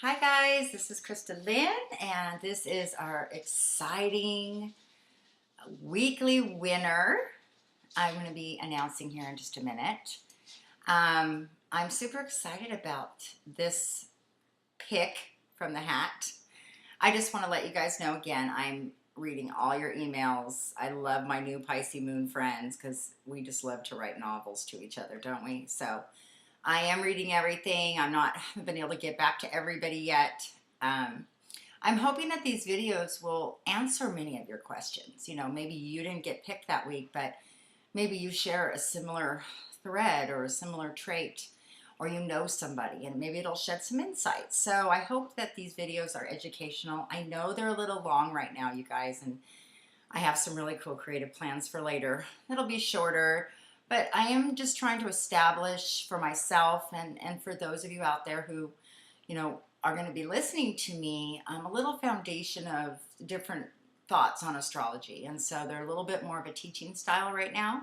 Hi guys, this is Chrystal Lynn, and this is our exciting weekly winner. I'm going to be announcing here in just a minute. I'm super excited about this pick from the hat. I just want to let you guys know again, I'm reading all your emails. I love my new Pisces Moon friends because we just love to write novels to each other, don't we? So I am reading everything. Haven't been able to get back to everybody yet. I'm hoping that these videos will answer many of your questions. You know, maybe you didn't get picked that week, but maybe you share a similar thread or a similar trait, or you know somebody, and maybe it'll shed some insight. So I hope that these videos are educational. I know they're a little long right now, you guys, and I have some really cool creative plans for later. It'll be shorter, but I am just trying to establish for myself and for those of you out there who, you know, are going to be listening to me, a little foundation of different thoughts on astrology. And so they're a little bit more of a teaching style right now.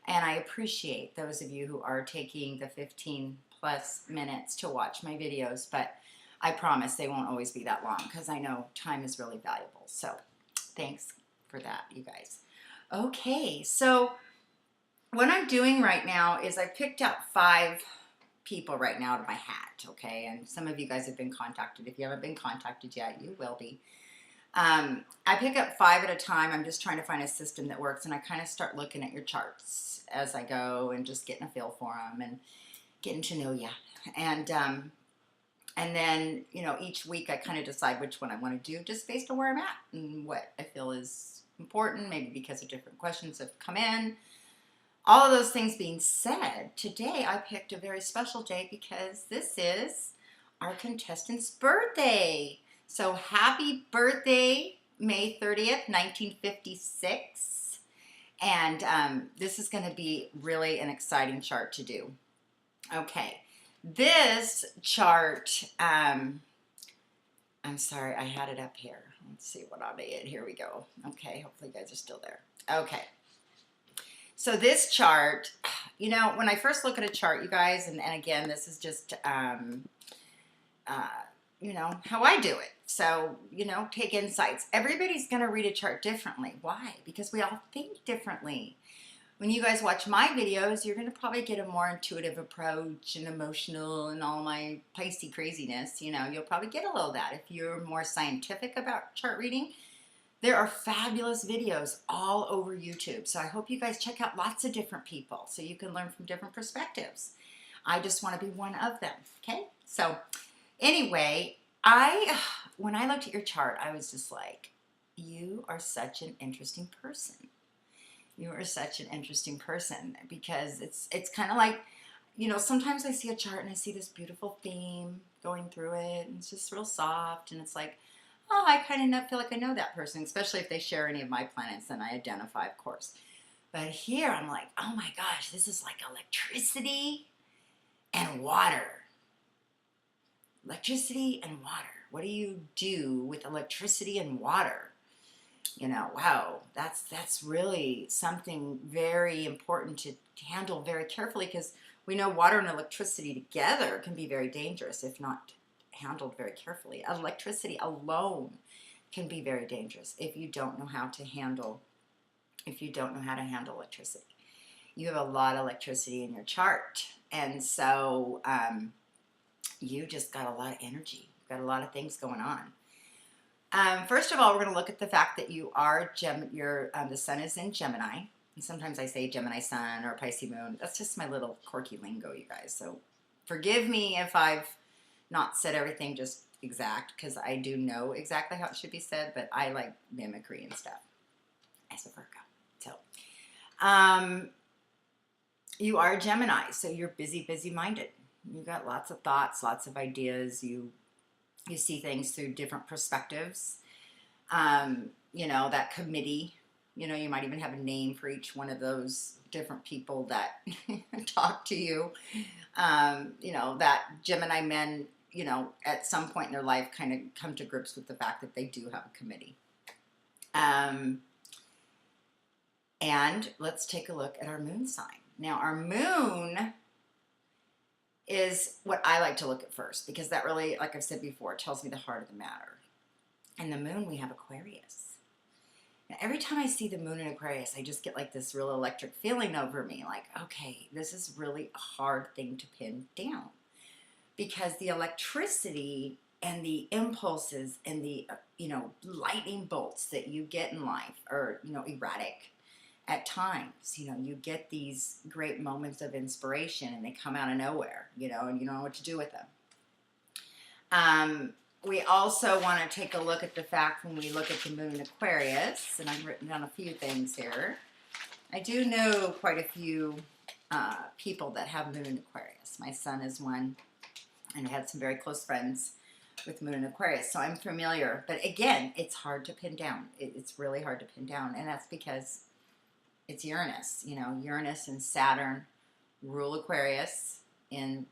And I appreciate those of you who are taking the 15 plus minutes to watch my videos, but I promise they won't always be that long because I know time is really valuable. So thanks for that, you guys. Okay, so what I'm doing right now is I picked out 5 people right now out of my hat, okay? And some of you guys have been contacted. If you haven't been contacted yet, you will be. I pick up 5 at a time. I'm just trying to find a system that works, and I kind of start looking at your charts as I go and just getting a feel for them and getting to know you. And then, you know, each week I kind of decide which one I want to do just based on where I'm at and what I feel is important, maybe because of different questions have come in. All of those things being said, today I picked a very special day because this is our contestant's birthday. So happy birthday, May 30th, 1956. And this is going to be really an exciting chart to do. Okay, this chart, I'm sorry, I had it up here. Let's see what I did. Here we go. Okay, hopefully you guys are still there. Okay. So this chart, you know, when I first look at a chart, you guys, and again, this is just, you know, how I do it. So, you know, take insights. Everybody's going to read a chart differently. Why? Because we all think differently. When you guys watch my videos, you're going to probably get a more intuitive approach and emotional and all my Pisces craziness. You know, you'll probably get a little of that. If you're more scientific about chart reading, there are fabulous videos all over YouTube. So I hope you guys check out lots of different people so you can learn from different perspectives. I just want to be one of them, okay? So anyway, when I looked at your chart, I was just like, you are such an interesting person. You are such an interesting person because it's kind of like, you know, sometimes I see a chart and I see this beautiful theme going through it, and it's just real soft, and it's like, oh, I kind of feel like I know that person, especially if they share any of my planets, then I identify, of course. But here I'm like, oh my gosh, this is like electricity and water. Electricity and water. What do you do with electricity and water? You know, wow, that's really something very important to handle very carefully, because we know water and electricity together can be very dangerous if not handled very carefully. Electricity alone can be very dangerous if you don't know how to handle electricity. You have a lot of electricity in your chart, and so you just got a lot of energy. You've got a lot of things going on. First of all, we're going to look at the fact that you are the sun is in Gemini. And sometimes I say Gemini sun or Pisces moon. That's just my little quirky lingo, you guys. So forgive me if I've not said everything just exact, because I do know exactly how it should be said, but I like mimicry and stuff as a Virgo. So you are Gemini, so you're busy-minded. You've got lots of thoughts, lots of ideas. You see things through different perspectives. You know, that committee, you know, you might even have a name for each one of those different people that talk to you. You know, that Gemini men, you know, at some point in their life kind of come to grips with the fact that they do have a committee. And let's take a look at our moon sign. Now, our moon is what I like to look at first, because that really, like I've said before, tells me the heart of the matter. And the moon, we have Aquarius. Now, every time I see the moon in Aquarius, I just get like this real electric feeling over me, like, okay, this is really a hard thing to pin down, because the electricity and the impulses and the lightning bolts that you get in life are erratic at times. You get these great moments of inspiration and they come out of nowhere, and you don't know what to do with them. We also want to take a look at the fact, when we look at the moon in Aquarius, and I've written down a few things here. I do know quite a few people that have moon in Aquarius. My son is one, and I had some very close friends with moon in Aquarius, so I'm familiar. But again, it's hard to pin down. It's really hard to pin down, and that's because it's Uranus. Uranus and Saturn rule Aquarius in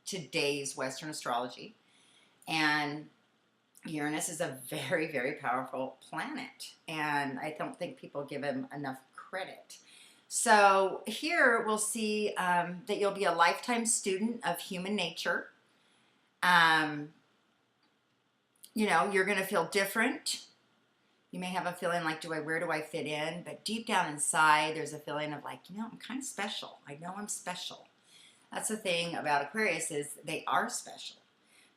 today's Western astrology, and Uranus is a very, very powerful planet, and I don't think people give him enough credit. So here we'll see that you'll be a lifetime student of human nature. You're going to feel different. You may have a feeling like, where do I fit in? But deep down inside, there's a feeling of like, I'm kind of special. I know I'm special. That's the thing about Aquarius, is they are special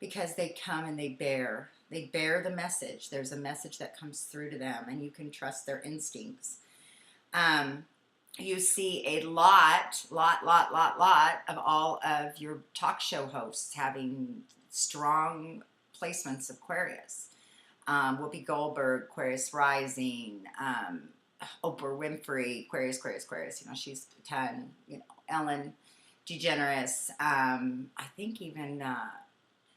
because they come and they bear the message. There's a message that comes through to them, and you can trust their instincts. You see a lot of all of your talk show hosts having strong placements of Aquarius. Whoopi Goldberg, Aquarius rising, Oprah Winfrey, Aquarius. She's 10. Ellen DeGeneres. I think even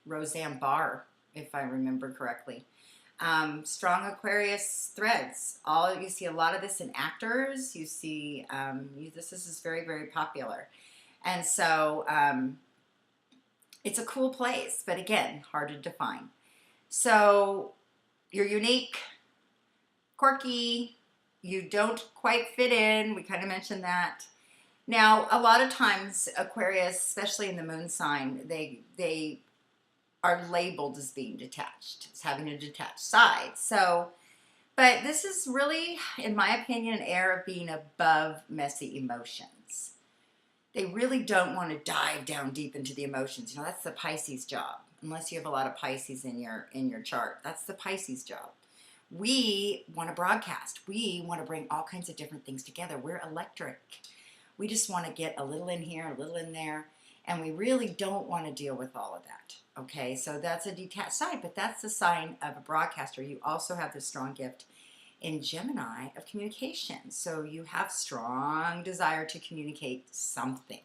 Roseanne Barr, if I remember correctly. Strong Aquarius threads. You see a lot of this in actors. You see this is very, very popular, and so it's a cool place. But again, hard to define. So you're unique, quirky. You don't quite fit in. We kind of mentioned that. Now, a lot of times Aquarius, especially in the moon sign, they are labeled as being detached, as having a detached side. So, but this is really, in my opinion, an air of being above messy emotions. They really don't want to dive down deep into the emotions. That's the Pisces job. Unless you have a lot of Pisces in your chart, that's the Pisces job. We want to broadcast. We want to bring all kinds of different things together. We're electric. We just want to get a little in here, a little in there, and we really don't want to deal with all of that. Okay, so that's a detached side, but that's the sign of a broadcaster. You also have the strong gift in Gemini of communication. So you have strong desire to communicate something.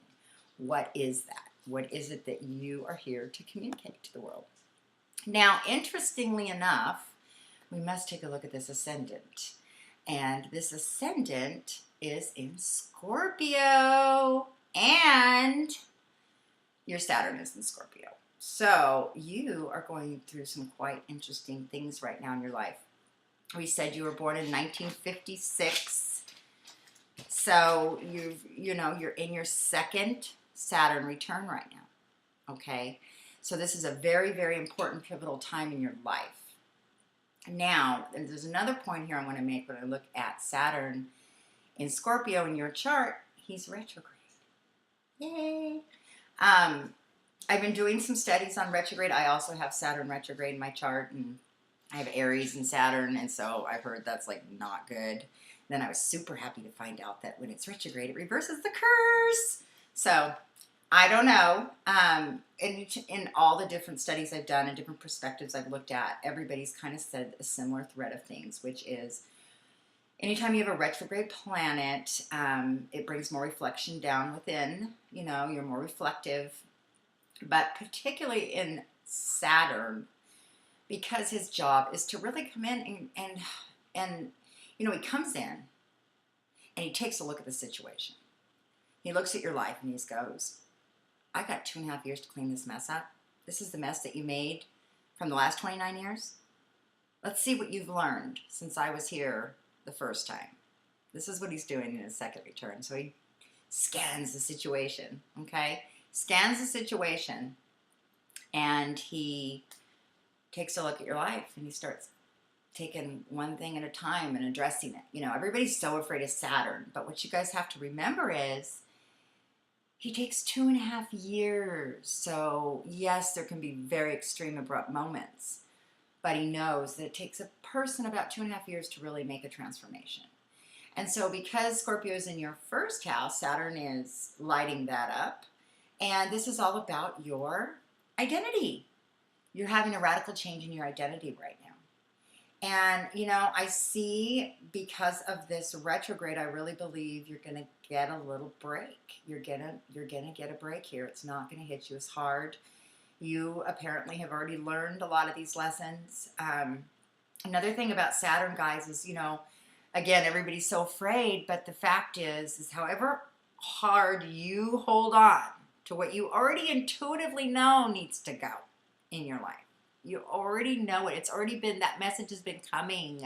What is that? What is it that you are here to communicate to the world? Now, interestingly enough, we must take a look at this ascendant. And this ascendant is in Scorpio, and your Saturn is in Scorpio. So you are going through some quite interesting things right now in your life. We said you were born in 1956. So you're in your second Saturn return right now. Okay? So this is a very, very important pivotal time in your life. Now, there's another point here I want to make when I look at Saturn in Scorpio in your chart. He's retrograde. Yay! I've been doing some studies on retrograde. I also have Saturn retrograde in my chart, and I have Aries and Saturn, and so I've heard that's like not good. Then I was super happy to find out that when it's retrograde, it reverses the curse. So I don't know. In all the different studies I've done and different perspectives I've looked at, everybody's kind of said a similar thread of things, which is anytime you have a retrograde planet, it brings more reflection down within. You're more reflective. But particularly in Saturn, because his job is to really come in and he comes in and he takes a look at the situation. He looks at your life and he just goes, I got 2.5 years to clean this mess up. This is the mess that you made from the last 29 years. Let's see what you've learned since I was here the first time. This is what he's doing in his second return. So he scans the situation, okay? Scans the situation, and he takes a look at your life, and he starts taking one thing at a time and addressing it. You know, everybody's so afraid of Saturn, but what you guys have to remember is he takes 2.5 years. So yes, there can be very extreme abrupt moments, but he knows that it takes a person about 2.5 years to really make a transformation. And so because Scorpio is in your first house, Saturn is lighting that up. And this is all about your identity. You're having a radical change in your identity right now. And, you know, I see because of this retrograde, I really believe you're going to get a little break. You're going to get a break here. It's not going to hit you as hard. You apparently have already learned a lot of these lessons. Another thing about Saturn, guys, is, you know, again, everybody's so afraid, but the fact is however hard you hold on to what you already intuitively know needs to go in your life. You already know it. It's already been, that message has been coming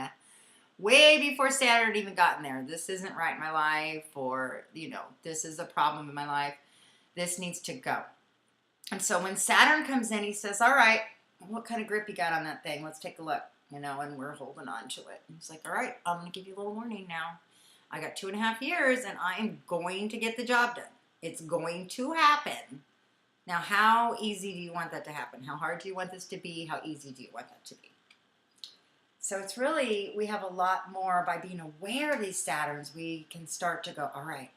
way before Saturn even gotten there. This isn't right in my life, or, you know, this is a problem in my life. This needs to go. And so when Saturn comes in, he says, all right, what kind of grip you got on that thing? Let's take a look, you know, and we're holding on to it. And he's like, all right, I'm going to give you a little warning now. I got 2.5 years, and I am going to get the job done. It's going to happen. Now, how easy do you want that to happen? How hard do you want this to be? How easy do you want that to be? So it's really, we have a lot more, by being aware of these Saturns, we can start to go, all right,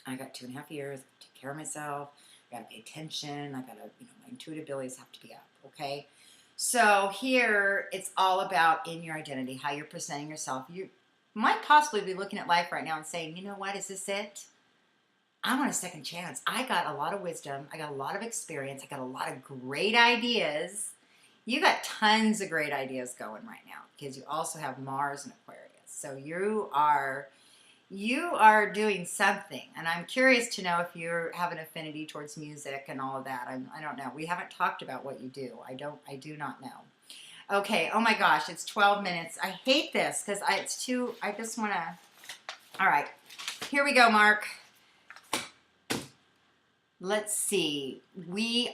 I got 2.5 years, take care of myself, I got to pay attention, I got to, you know, my intuitive abilities have to be up, okay? So here, it's all about in your identity, how you're presenting yourself. You might possibly be looking at life right now and saying, you know what, is this it? I want a second chance. I got a lot of wisdom. I got a lot of experience. I got a lot of great ideas. You got tons of great ideas going right now because you also have Mars in Aquarius. So you are doing something. And I'm curious to know if you have an affinity towards music and all of that. I don't know. We haven't talked about what you do. I do not know. Okay. Oh my gosh. It's 12 minutes. I hate this because I just want to. All right. Here we go, Mark. Let's see. We've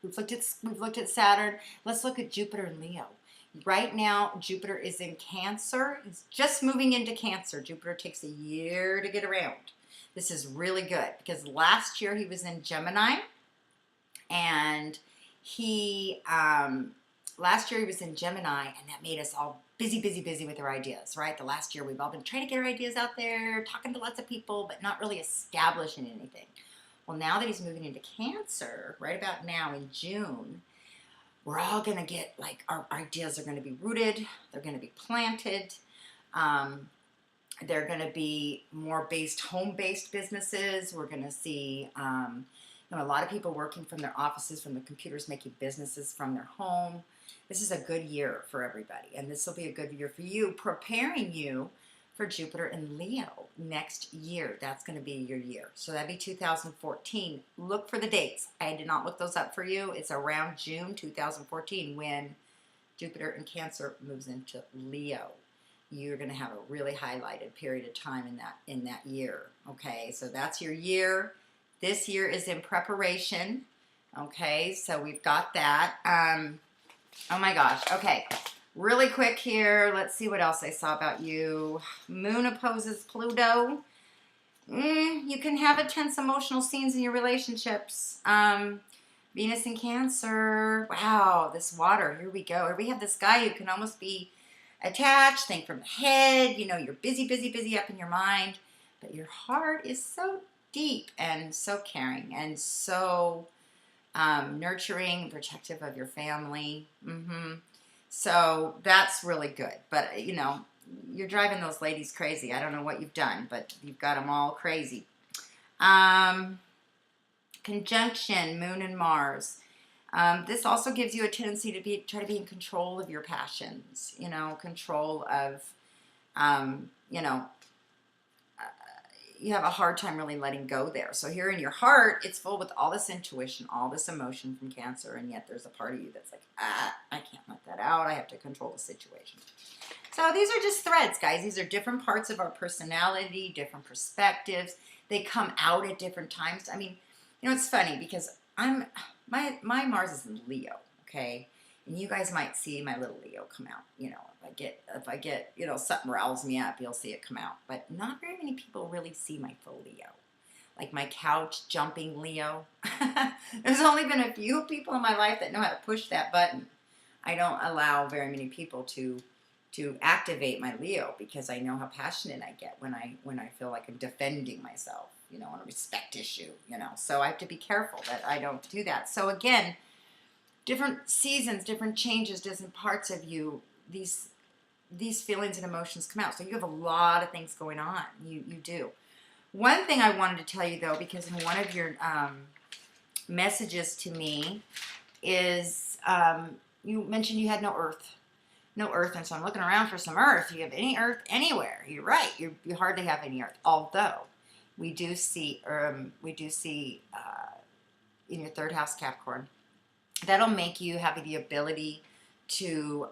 looked at Saturn. Let's look at Jupiter and Leo. Right now, Jupiter is in Cancer. It's just moving into Cancer. Jupiter takes a year to get around. This is really good because last year he was in Gemini, and last year he was in Gemini, and that made us all busy with our ideas, right? The last year we've all been trying to get our ideas out there, talking to lots of people, but not really establishing anything. Well, now that he's moving into Cancer, right about now in June, we're all going to get, like, our ideas are going to be rooted. They're going to be planted. They're going to be more home-based businesses. We're going to see you know, a lot of people working from their offices, from the computers, making businesses from their home. This is a good year for everybody, and this will be a good year for you, preparing you for Jupiter and Leo next year. That's going to be your year. So that'd be 2014. Look for the dates. I did not look those up for you. It's around June 2014 when Jupiter in Cancer moves into Leo. You're going to have a really highlighted period of time in that year. Okay, so that's your year. This year is in preparation. Okay, so we've got that. Oh my gosh. Okay, really quick here. Let's see what else I saw about you. Moon opposes Pluto. You can have intense emotional scenes in your relationships. Venus in Cancer. Wow, this water. Here we go. Here we have this guy who can almost be attached. Think from the head. You know, you're busy up in your mind. But your heart is so deep and so caring and so nurturing and protective of your family. So that's really good. But, you know, you're driving those ladies crazy. I don't know what you've done, but you've got them all crazy. Conjunction, Moon and Mars. This also gives you a tendency to try to be in control of your passions, you know, control of, you know, you have a hard time really letting go there. So here in your heart, it's full with all this intuition, all this emotion from Cancer, and yet there's a part of you that's like, I can't let that out. I have to control the situation. So these are just threads, guys. These are different parts of our personality, different perspectives. They come out at different times. I mean, you know, it's funny because my Mars is in Leo, okay? And you guys might see my little Leo come out. You know, if I get, you know, something riles me up, you'll see it come out. But not very many people really see my full Leo. Like my couch jumping Leo. There's only been a few people in my life that know how to push that button. I don't allow very many people to activate my Leo because I know how passionate I get when I feel like I'm defending myself, you know, on a respect issue, you know. So I have to be careful that I don't do that. So again, different seasons, different changes, different parts of you, these feelings and emotions come out. So you have a lot of things going on. You do. One thing I wanted to tell you though, because in one of your messages to me is you mentioned you had no earth. No earth, and so I'm looking around for some earth. Do you have any earth anywhere? You're right. You hardly have any earth. Although we do see in your third house, Capricorn, that'll make you have the ability to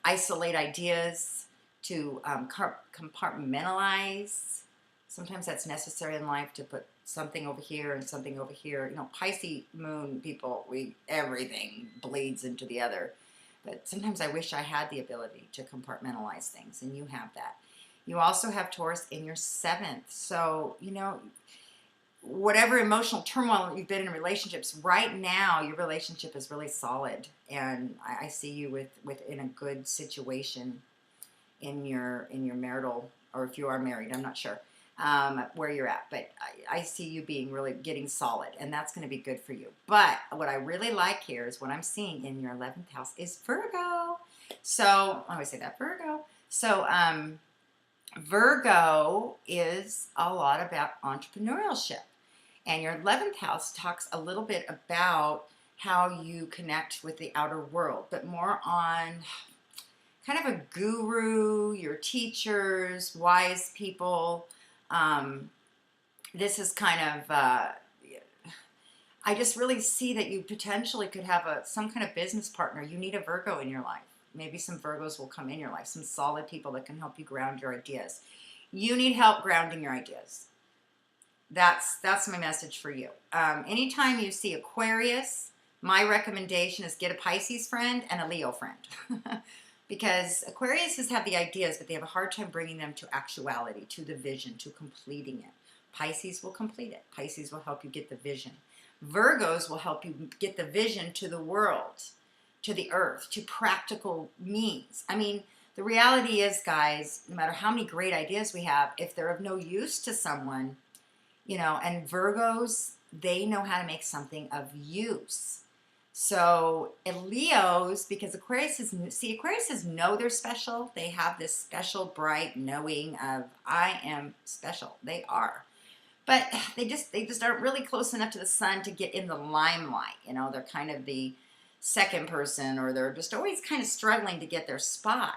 isolate ideas, to compartmentalize. Sometimes that's necessary in life to put something over here and something over here. You know, Pisces moon people, everything bleeds into the other. But sometimes I wish I had the ability to compartmentalize things, and you have that. You also have Taurus in your 7th. So, you know, whatever emotional turmoil you've been in relationships, right now your relationship is really solid. And I see you in a good situation in your marital, or if you are married, I'm not sure where you're at. But I see you being really getting solid, and that's going to be good for you. But what I really like here is what I'm seeing in your 11th house is Virgo. So I always say that, Virgo. So Virgo is a lot about entrepreneurship. And your 11th house talks a little bit about how you connect with the outer world, but more on kind of a guru, your teachers, wise people. This is kind of, I just really see that you potentially could have some kind of business partner. You need a Virgo in your life. Maybe some Virgos will come in your life, some solid people that can help you ground your ideas. You need help grounding your ideas. That's my message for you. Anytime you see Aquarius, my recommendation is get a Pisces friend and a Leo friend. Because Aquariuses have the ideas, but they have a hard time bringing them to actuality, to the vision, to completing it. Pisces will complete it. Pisces will help you get the vision. Virgos will help you get the vision to the world, to the earth, to practical means. I mean, the reality is, guys, no matter how many great ideas we have, if they're of no use to someone, you know, and Virgos, they know how to make something of use. So Leos, because Aquariuses know they're special. They have this special, bright knowing of, I am special. They are. But they just aren't really close enough to the sun to get in the limelight. You know, they're kind of the second person, or they're just always kind of struggling to get their spot.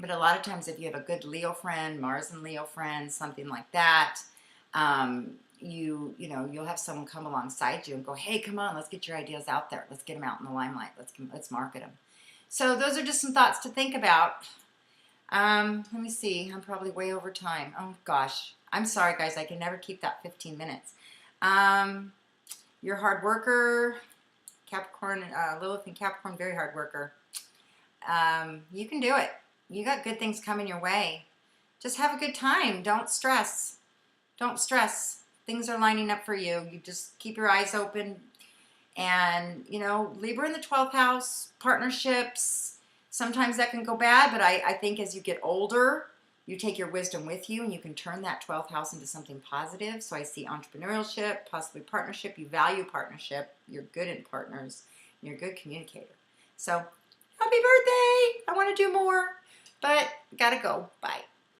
But a lot of times if you have a good Leo friend, Mars and Leo friend, something like that, you'll have someone come alongside you and go, hey, come on, let's get your ideas out there. Let's get them out in the limelight. Let's market them. So those are just some thoughts to think about. Let me see. I'm probably way over time. Oh, gosh. I'm sorry, guys. I can never keep that 15 minutes. You're a hard worker. Capricorn, Lilith and Capricorn, very hard worker. You can do it. You got good things coming your way. Just have a good time. Don't stress. Don't stress. Things are lining up for you. You just keep your eyes open. And, you know, Libra in the 12th house, partnerships, sometimes that can go bad, but I think as you get older, you take your wisdom with you and you can turn that 12th house into something positive. So I see entrepreneurship, possibly partnership. You value partnership. You're good in partners. You're a good communicator. So happy birthday. I want to do more, but gotta go. Bye.